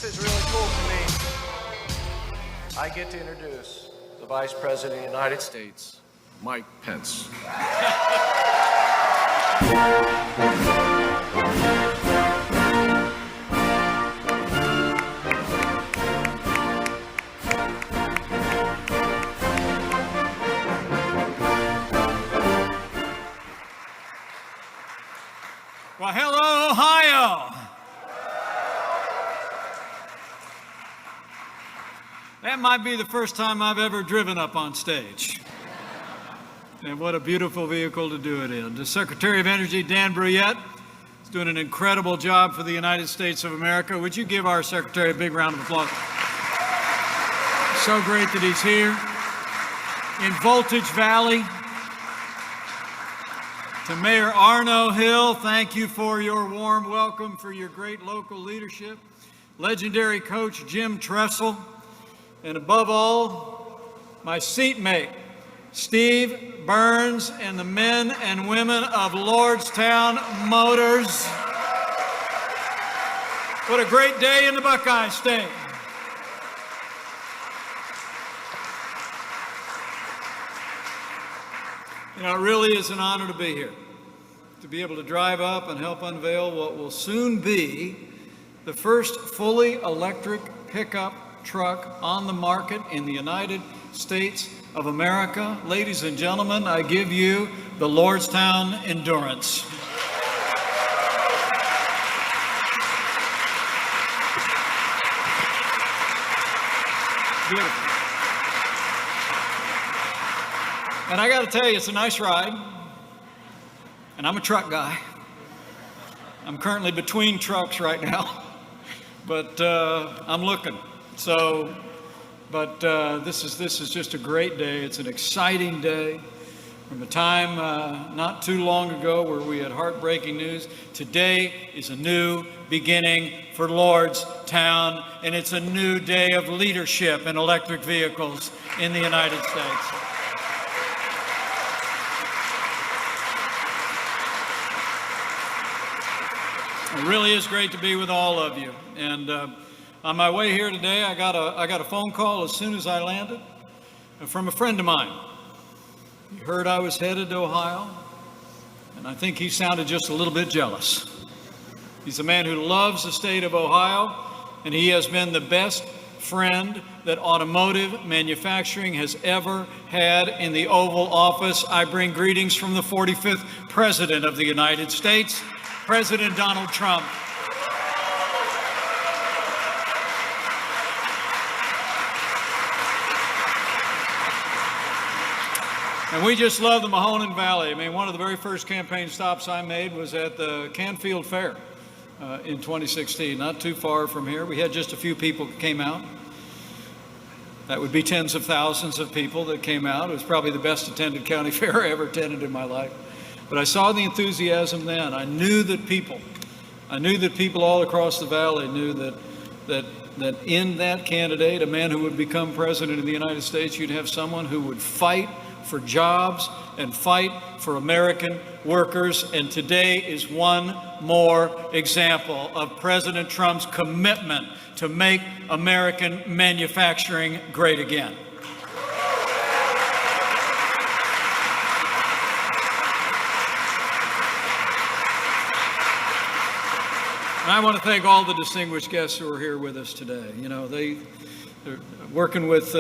is really cool for me. I get to introduce the Vice President of the United States, Mike Pence. Well, hello, Ohio. That might be the first time I've ever driven up on stage. And what a beautiful vehicle to do it in. The Secretary of Energy, Dan Brouillette, is doing an incredible job for the United States of America. Would you give our Secretary a big round of applause? So great that he's here. In Voltage Valley, to Mayor Arno Hill, thank you for your warm welcome, for your great local leadership. Legendary coach Jim Tressel, and above all, my seatmate, Steve Burns, and the men and women of Lordstown Motors. What a great day in the Buckeye State. You know, it really is an honor to be here, to be able to drive up and help unveil what will soon be the first fully electric pickup truck on the market in the United States of America. Ladies and gentlemen, I give you the Lordstown Endurance. Beautiful. And I got to tell you, it's a nice ride. And I'm a truck guy. I'm currently between trucks right now, but I'm looking. So, but this is just a great day. It's an exciting day. From a time not too long ago where we had heartbreaking news, today is a new beginning for Lordstown, and it's a new day of leadership in electric vehicles in the United States. It really is great to be with all of you. And on my way here today, I got a phone call as soon as I landed from a friend of mine. He heard I was headed to Ohio, and I think he sounded just a little bit jealous. He's a man who loves the state of Ohio, and he has been the best friend that automotive manufacturing has ever had in the Oval Office. I bring greetings from the 45th President of the United States, President Donald Trump. And we just love the Mahoning Valley. I mean, one of the very first campaign stops I made was at the Canfield Fair in 2016, not too far from here. We had just a few people that came out. That would be tens of thousands of people that came out. It was probably the best attended county fair I ever attended in my life. But I saw the enthusiasm then. I knew that people all across the valley knew that in that candidate, a man who would become president of the United States, you'd have someone who would fight for jobs and fight for American workers. And today is one more example of President Trump's commitment to make American manufacturing great again. And I want to thank all the distinguished guests who are here with us today. You know, they're working with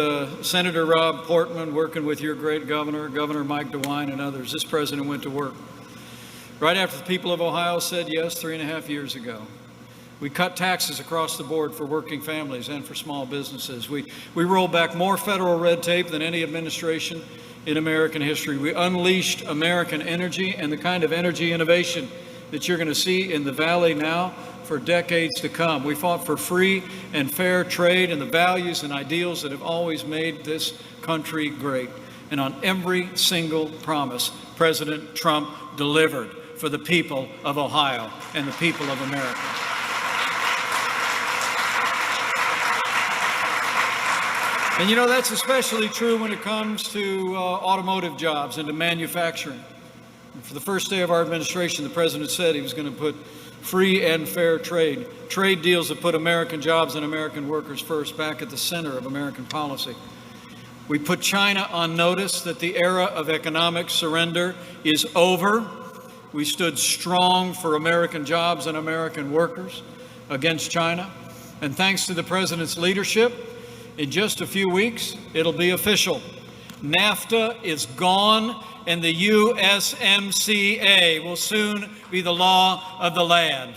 Senator Rob Portman, working with your great governor, Governor Mike DeWine, and others. This president went to work right after the people of Ohio said yes 3.5 years ago. We cut taxes across the board for working families and for small businesses. We rolled back more federal red tape than any administration in American history. We unleashed American energy and the kind of energy innovation that you're going to see in the Valley now for decades to come. We fought for free and fair trade and the values and ideals that have always made this country great. And on every single promise, President Trump delivered for the people of Ohio and the people of America. And you know, that's especially true when it comes to automotive jobs and to manufacturing. For the first day of our administration, the president said he was going to put free and fair trade, trade deals that put American jobs and American workers first, back at the center of American policy. We put China on notice that the era of economic surrender is over. We stood strong for American jobs and American workers against China. And thanks to the President's leadership, in just a few weeks, it'll be official. NAFTA is gone, and the USMCA will soon be the law of the land.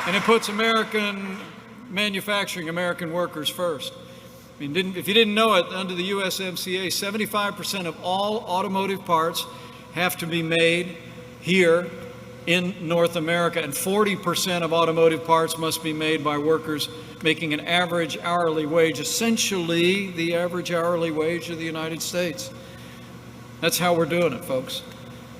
And it puts American manufacturing, American workers first. I mean, if you didn't know it, under the USMCA, 75% of all automotive parts have to be made here in North America, and 40% of automotive parts must be made by workers making an average hourly wage, essentially the average hourly wage of the United States. That's how we're doing it, folks.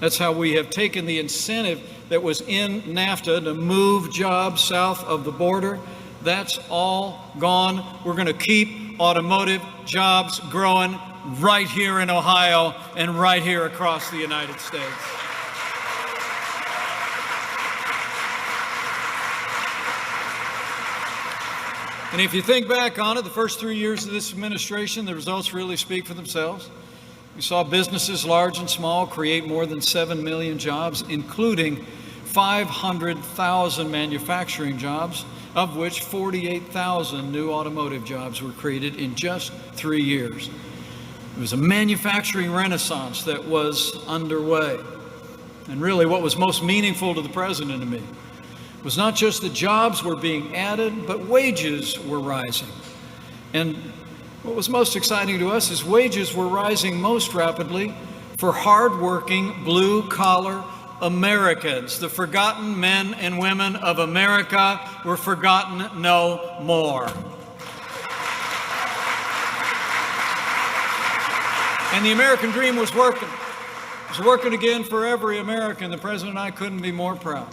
That's how we have taken the incentive that was in NAFTA to move jobs south of the border. That's all gone. We're going to keep automotive jobs growing right here in Ohio and right here across the United States. And if you think back on it, the first 3 years of this administration, the results really speak for themselves. We saw businesses large and small create more than 7 million jobs, including 500,000 manufacturing jobs, of which 48,000 new automotive jobs were created in just 3 years. It was a manufacturing renaissance that was underway. And really what was most meaningful to the President and me was not just that jobs were being added, but wages were rising. And what was most exciting to us is wages were rising most rapidly for hardworking, blue-collar Americans. The forgotten men and women of America were forgotten no more. And the American dream was working. It was working again for every American. The President and I couldn't be more proud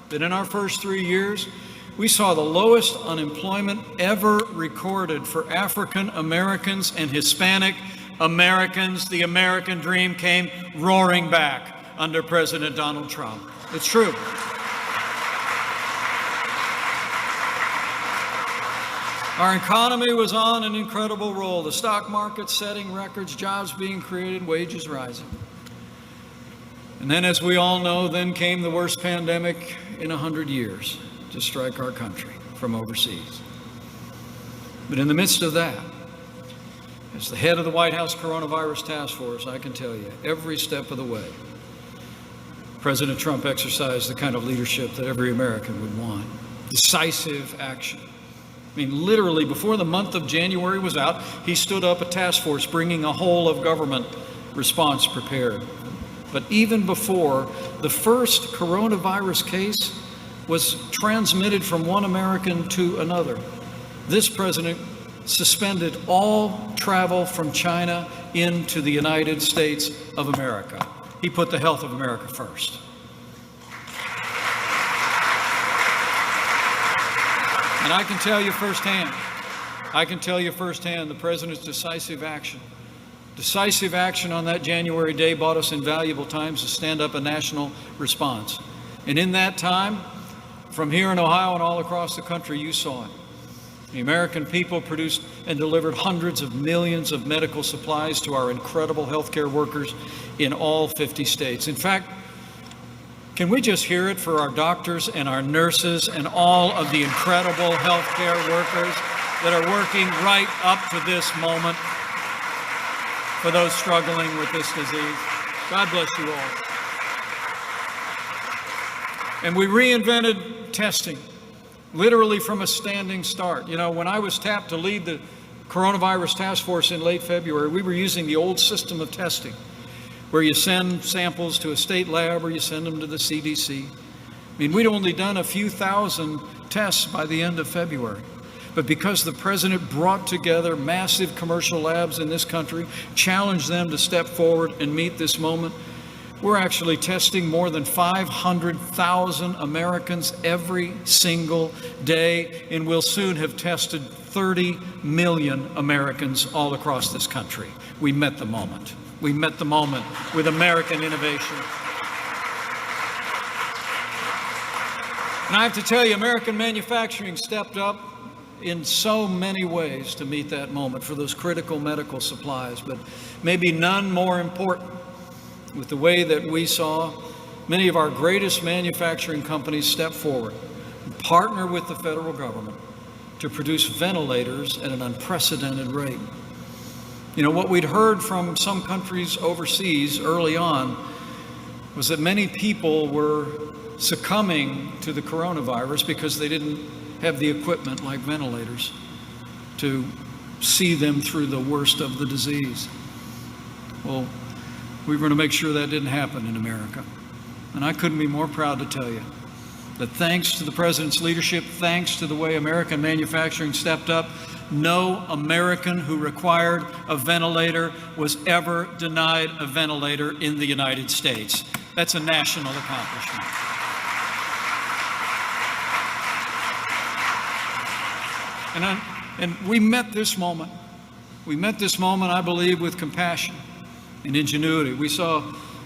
that in our first 3 years, we saw the lowest unemployment ever recorded for African Americans and Hispanic Americans. The American dream came roaring back under President Donald Trump. It's true. Our economy was on an incredible roll. The stock market setting records, jobs being created, wages rising. And then, as we all know, then came the worst pandemic in 100 years to strike our country from overseas. But in the midst of that, as the head of the White House Coronavirus Task Force, I can tell you, every step of the way, President Trump exercised the kind of leadership that every American would want. Decisive action. I mean, literally, before the month of January was out, he stood up a task force bringing a whole of government response prepared. But even before, the first coronavirus case was transmitted from one American to another, this president suspended all travel from China into the United States of America. He put the health of America first. And I can tell you firsthand, the president's decisive action on that January day bought us invaluable times to stand up a national response. And in that time, from here in Ohio and all across the country, you saw it. The American people produced and delivered hundreds of millions of medical supplies to our incredible healthcare workers in all 50 states. In fact, can we just hear it for our doctors and our nurses and all of the incredible healthcare workers that are working right up to this moment for those struggling with this disease? God bless you all. And we reinvented testing, literally from a standing start. You know, when I was tapped to lead the Coronavirus Task Force in late February, we were using the old system of testing, where you send samples to a state lab or you send them to the CDC. I mean, we'd only done a few thousand tests by the end of February. But because the president brought together massive commercial labs in this country, challenged them to step forward and meet this moment, we're actually testing more than 500,000 Americans every single day, and we'll soon have tested 30 million Americans all across this country. We met the moment. We met the moment with American innovation. And I have to tell you, American manufacturing stepped up in so many ways to meet that moment for those critical medical supplies, but maybe none more important with the way that we saw many of our greatest manufacturing companies step forward and partner with the federal government to produce ventilators at an unprecedented rate. You know, what we'd heard from some countries overseas early on was that many people were succumbing to the coronavirus because they didn't have the equipment like ventilators to see them through the worst of the disease. Well, we were going to make sure that didn't happen in America. And I couldn't be more proud to tell you that thanks to the President's leadership, thanks to the way American manufacturing stepped up, no American who required a ventilator was ever denied a ventilator in the United States. That's a national accomplishment. And we met this moment. We met this moment, I believe, with compassion and ingenuity. We saw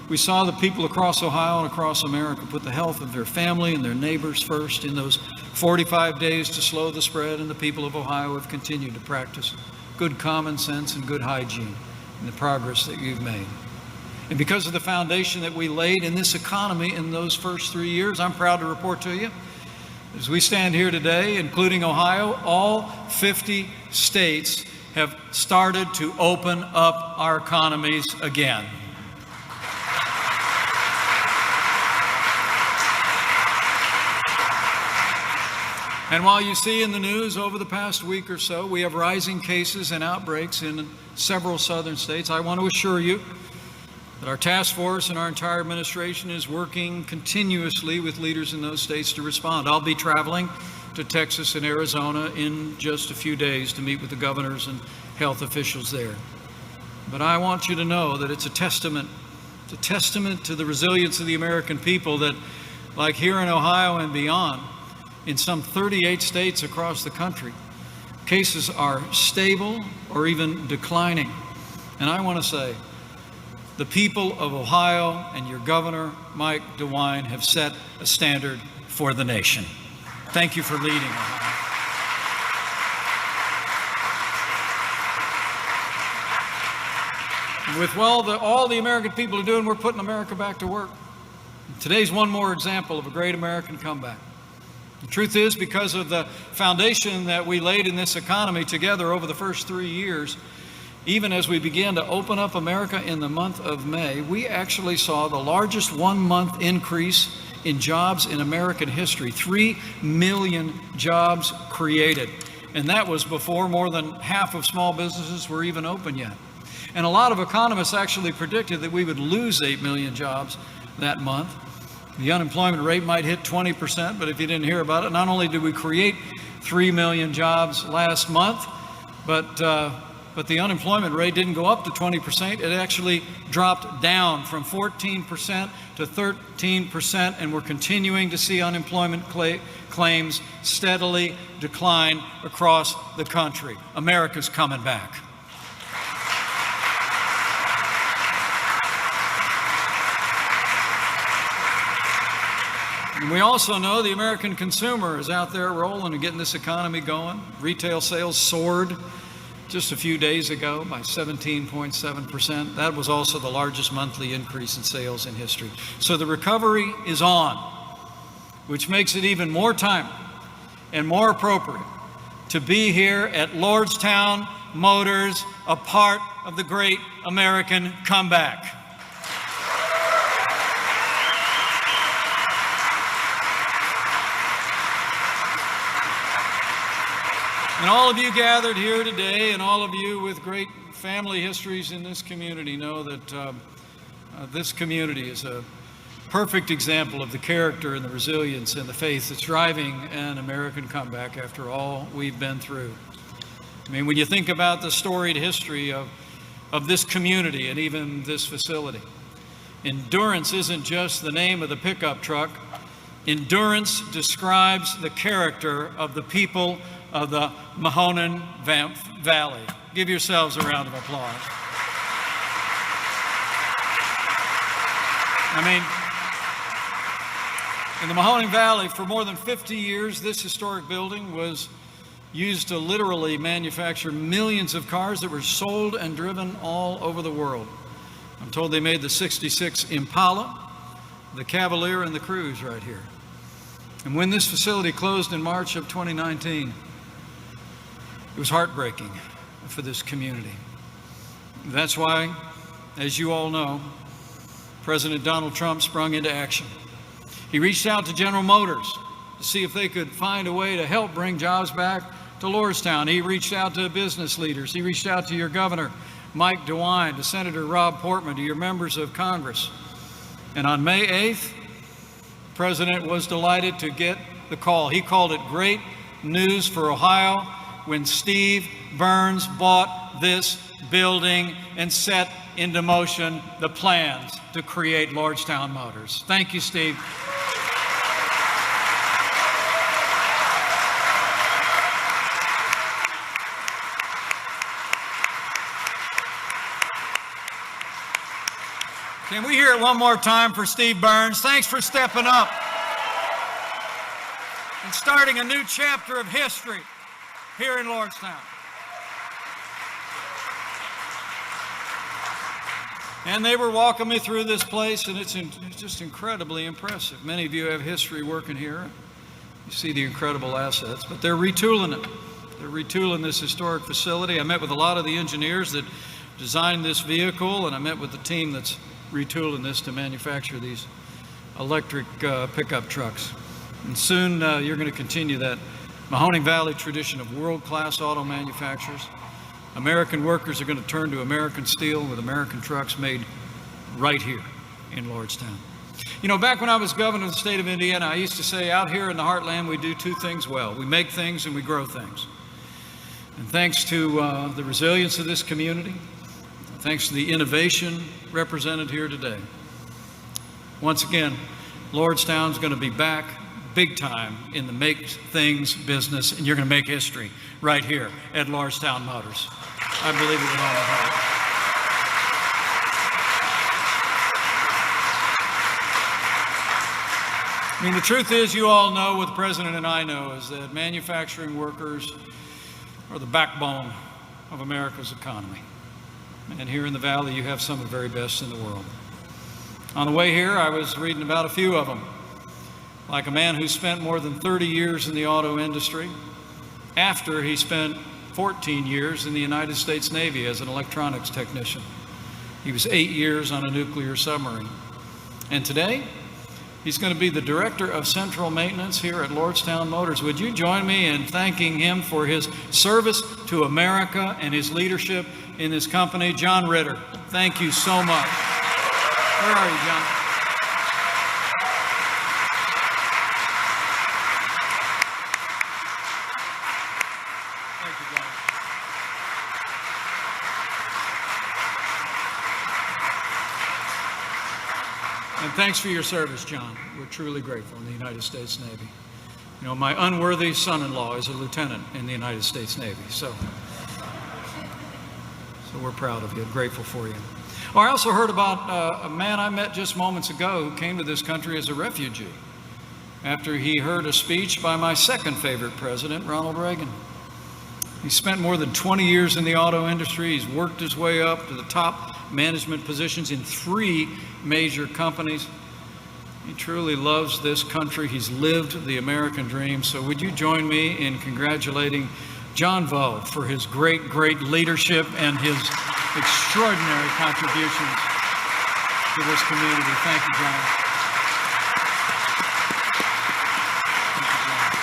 the people across Ohio and across America put the health of their family and their neighbors first in those 45 days to slow the spread, and the people of Ohio have continued to practice good common sense and good hygiene in the progress that you've made. And because of the foundation that we laid in this economy in those first 3 years, I'm proud to report to you, as we stand here today, including Ohio, all 50 states have started to open up our economies again. And while you see in the news over the past week or so, we have rising cases and outbreaks in several southern states, I want to assure you that our task force and our entire administration is working continuously with leaders in those states to respond. I'll be traveling to Texas and Arizona in just a few days to meet with the governors and health officials there. But I want you to know that it's a testament to the resilience of the American people that, like here in Ohio and beyond, in some 38 states across the country, cases are stable or even declining. And I want to say, the people of Ohio and your governor, Mike DeWine, have set a standard for the nation. Thank you for leading Ohio. And with all the American people are doing, we're putting America back to work. Today's one more example of a great American comeback. The truth is, because of the foundation that we laid in this economy together over the first 3 years, even as we began to open up America in the month of May, we actually saw the largest 1 month increase in jobs in American history. 3 million jobs created. And that was before more than half of small businesses were even open yet. And a lot of economists actually predicted that we would lose 8 million jobs that month. The unemployment rate might hit 20%, but if you didn't hear about it, not only did we create 3 million jobs last month, but the unemployment rate didn't go up to 20%. It actually dropped down from 14% to 13%, and we're continuing to see unemployment claims steadily decline across the country. America's coming back. And we also know the American consumer is out there rolling and getting this economy going. Retail sales soared just a few days ago by 17.7%. That was also the largest monthly increase in sales in history. So the recovery is on, which makes it even more timely and more appropriate to be here at Lordstown Motors, a part of the great American comeback. And all of you gathered here today, and all of you with great family histories in this community, know that this community is a perfect example of the character and the resilience and the faith that's driving an American comeback after all we've been through. I mean, when you think about the storied history of this community and even this facility, Endurance isn't just the name of the pickup truck. Endurance describes the character of the people of the Mahoning Valley. Give yourselves a round of applause. I mean, in the Mahoning Valley, for more than 50 years, this historic building was used to literally manufacture millions of cars that were sold and driven all over the world. I'm told they made the '66 Impala, the Cavalier, and the Cruze right here. And when this facility closed in March of 2019, it was heartbreaking for this community. That's why, as you all know, President Donald Trump sprung into action. He reached out to General Motors to see if they could find a way to help bring jobs back to Lordstown. He reached out to business leaders. He reached out to your governor, Mike DeWine, to Senator Rob Portman, to your members of Congress. And on May 8th, the President was delighted to get the call. He called it great news for Ohio when Steve Burns bought this building and set into motion the plans to create Lordstown Motors. Thank you, Steve. Can we hear it one more time for Steve Burns? Thanks for stepping up and starting a new chapter of history here in Lordstown. And they were walking me through this place, and it's just incredibly impressive. Many of you have history working here. You see the incredible assets, but they're retooling it. They're retooling this historic facility. I met with a lot of the engineers that designed this vehicle, and I met with the team that's retooling this to manufacture these electric pickup trucks. And soon you're going to continue that Mahoning Valley tradition of world-class auto manufacturers. American workers are going to turn to American steel with American trucks made right here in Lordstown. You know, back when I was governor of the state of Indiana, I used to say out here in the heartland, we do two things well. We make things and we grow things. And thanks to the resilience of this community, thanks to the innovation represented here today, once again, Lordstown's going to be back big time in the make things business, and you're going to make history right here at Lordstown Motors. I believe it with all my heart. I mean, the truth is, you all know what the President and I know, is that manufacturing workers are the backbone of America's economy. And here in the Valley, you have some of the very best in the world. On the way here, I was reading about a few of them, like a man who spent more than 30 years in the auto industry after he spent 14 years in the United States Navy as an electronics technician. He was 8 years on a nuclear submarine. And today, he's going to be the director of central maintenance here at Lordstown Motors. Would you join me in thanking him for his service to America and his leadership in this company? John Ritter, thank you so much. Where are you, John? Thank you, John. And thanks for your service, John. We're truly grateful in the United States Navy. You know, my unworthy son-in-law is a lieutenant in the United States Navy, so we're proud of you, grateful for you. Oh, I also heard about a man I met just moments ago who came to this country as a refugee after he heard a speech by my second favorite president, Ronald Reagan. He spent more than 20 years in the auto industry. He's worked his way up to the top management positions in 3 major companies. He truly loves this country. He's lived the American dream. So would you join me in congratulating John Vo for his great leadership and his extraordinary contributions to this community. Thank you, John. Thank you, John.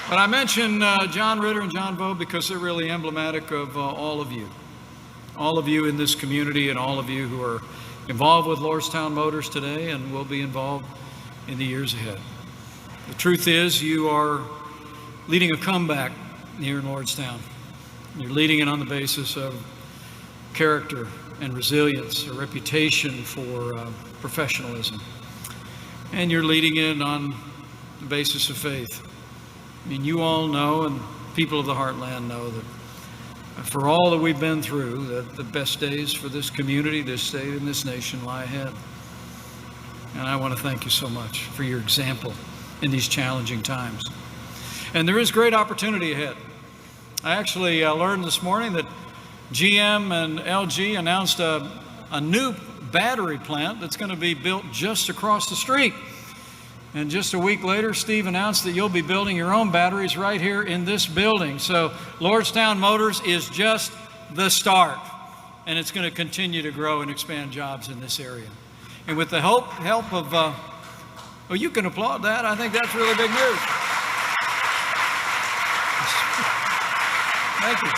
But I mention John Ritter and John Vo because they're really emblematic of all of you in this community, and all of you who are involved with Lordstown Motors today and will be involved in the years ahead. The truth is, you are leading a comeback here in Lordstown. You're leading it on the basis of character and resilience, a reputation for professionalism. And you're leading it on the basis of faith. I mean, you all know, and people of the Heartland know, that for all that we've been through, that the best days for this community, this state, and this nation lie ahead. And I want to thank you so much for your example in these challenging times. And there is great opportunity ahead. I actually learned this morning that GM and LG announced a new battery plant that's going to be built just across the street. And just a week later, Steve announced that you'll be building your own batteries right here in this building. So Lordstown Motors is just the start, and it's going to continue to grow and expand jobs in this area. And with the help of, well, you can applaud that. I think that's really big news. Thank you.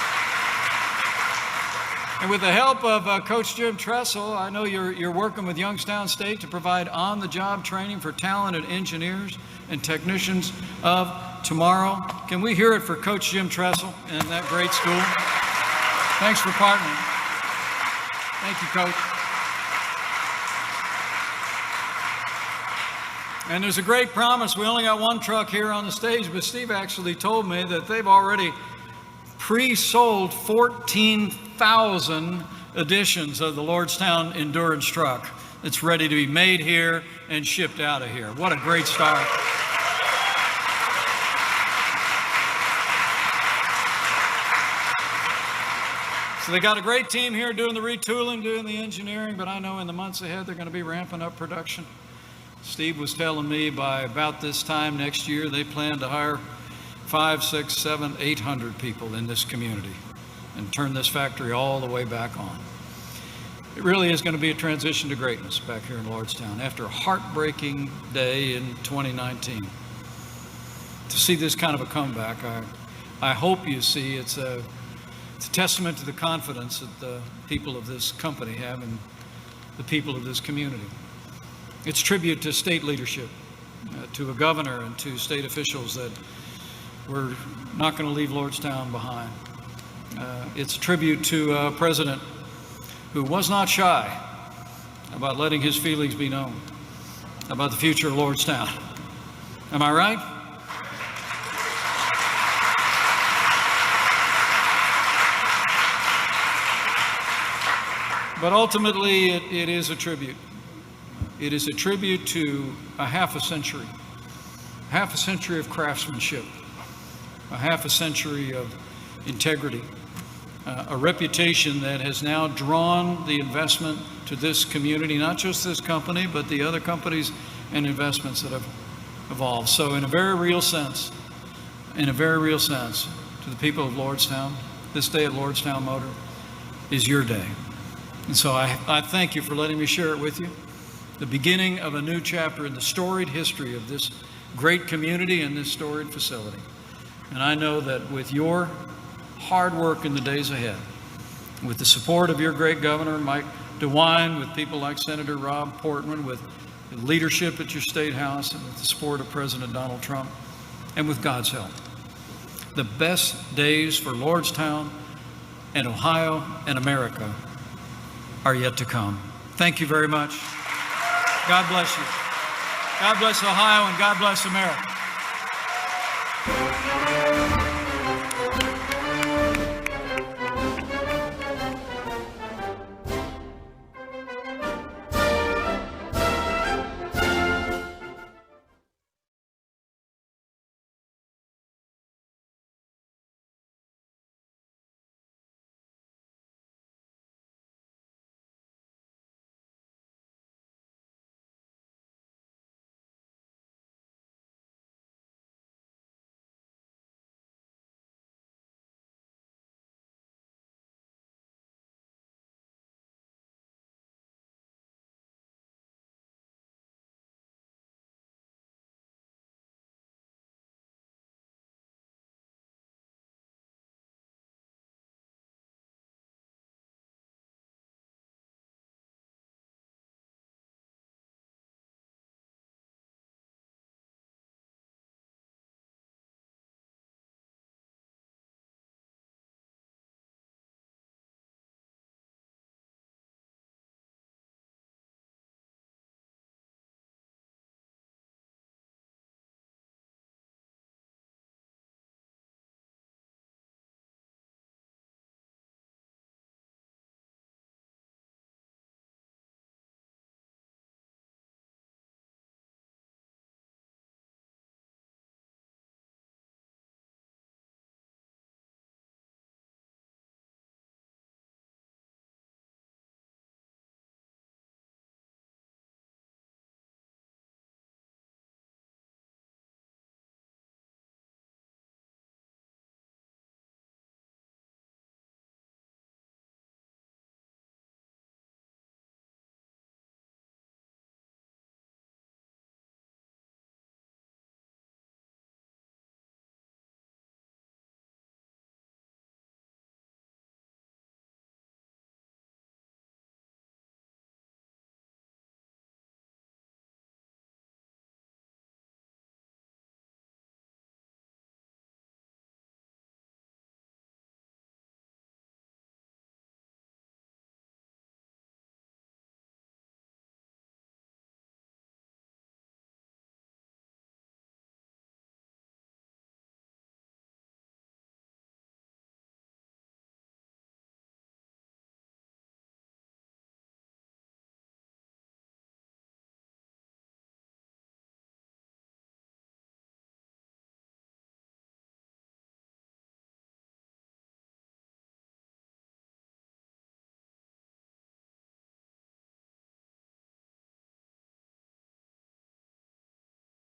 And with the help of Coach Jim Tressel, I know you're working with Youngstown State to provide on-the-job training for talented engineers and technicians of tomorrow. Can we hear it for Coach Jim Tressel and that great school? Thanks for partnering. Thank you, Coach. And there's a great promise. We only got one truck here on the stage, but Steve actually told me that they've already pre-sold 14,000 editions of the Lordstown Endurance truck. It's ready to be made here and shipped out of here. What a great start. So they got a great team here doing the retooling, doing the engineering, but I know in the months ahead they're going to be ramping up production. Steve was telling me by about this time next year they plan to hire 500, 600, 700, 800 people in this community and turn this factory all the way back on. It really is going to be a transition to greatness back here in Lordstown after a heartbreaking day in 2019. To see this kind of a comeback, I hope you see it's a testament to the confidence that the people of this company have in the people of this community. It's tribute to state leadership, to a governor and to state officials that we're not going to leave Lordstown behind. It's a tribute to a president who was not shy about letting his feelings be known about the future of Lordstown. Am I right? But ultimately, it is a tribute. It is a tribute to a half a century of craftsmanship, a half a century of integrity, a reputation that has now drawn the investment to this community, not just this company, but the other companies and investments that have evolved. So in a very real sense, to the people of Lordstown, this day at Lordstown Motor is your day. And so I thank you for letting me share it with you. The beginning of a new chapter in the storied history of this great community and this storied facility. And I know that with your hard work in the days ahead, with the support of your great governor, Mike DeWine, with people like Senator Rob Portman, with the leadership at your state house, and with the support of President Donald Trump, and with God's help, the best days for Lordstown and Ohio and America are yet to come. Thank you very much. God bless you. God bless Ohio and God bless America.